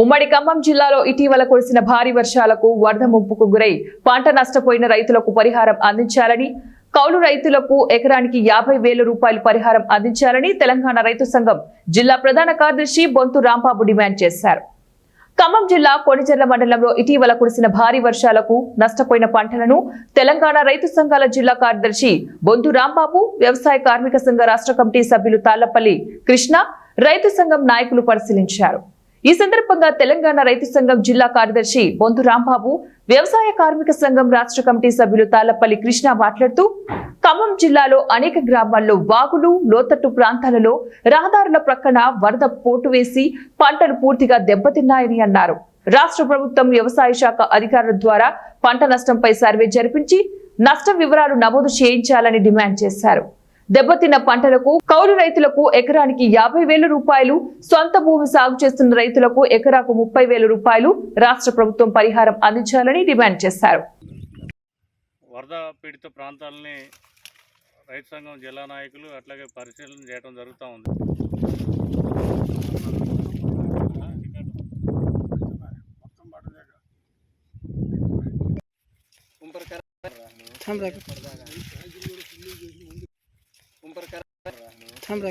ఉమ్మడి ఖమ్మం జిల్లాలో ఇటీవల కురిసిన భారీ వర్షాలకు వరద ముప్పుకు గురై పంట నష్టపోయిన రైతులకు పరిహారం అందించాలని, కౌలు రైతులకు ఎకరానికి 50,000 రూపాయలు పరిహారం అందించాలని తెలంగాణ రైతు సంఘం జిల్లా ప్రధాన కార్యదర్శి బొంతు రాంబాబు డిమాండ్ చేశారు. ఖమ్మం జిల్లా కొణిజర్ల మండలంలో ఇటీవల కురిసిన భారీ వర్షాలకు నష్టపోయిన పంటలను తెలంగాణ రైతు సంఘాల జిల్లా కార్యదర్శి బొంతు రాంబాబు, వ్యవసాయ కార్మిక సంఘ రాష్ట్ర కమిటీ సభ్యులు తాళ్లపల్లి కృష్ణ, రైతు సంఘం నాయకులు పరిశీలించారు. ఈ సందర్భంగా తెలంగాణ రైతు సంఘం జిల్లా కార్యదర్శి బొంతు రాంబాబు, వ్యవసాయ కార్మిక సంఘం రాష్ట్ర కమిటీ సభ్యులు తాళ్లపల్లి కృష్ణ మాట్లాడుతూ, ఖమ్మం జిల్లాలో అనేక గ్రామాల్లో వాగులు, లోతట్టు ప్రాంతాలలో రహదారుల ప్రక్కన వరద పోటు వేసి పంటలు పూర్తిగా దెబ్బతిన్నాయని అన్నారు. రాష్ట్ర ప్రభుత్వం వ్యవసాయ శాఖ అధికారుల ద్వారా పంట నష్టంపై సర్వే జరిపించి నష్టం వివరాలు నమోదు చేయించాలని డిమాండ్ చేశారు. దెబ్బతిన్న పంటలకు కౌలు రైతులకు ఎకరానికి 50,000 రూపాయలు, సొంత భూమి సాగు చేస్తున్న రైతులకు ఎకరాకు 30,000 రూపాయలు రాష్ట్ర ప్రభుత్వం పరిహారం అందించాలని డిమాండ్ చేశారు. వరద పీడిత ప్రాంతాలని రైతు సంఘం జిల్లా నాయకులు అట్లాగే పరిశీలన చేయడం జరుగుతూ ఉంది. थांब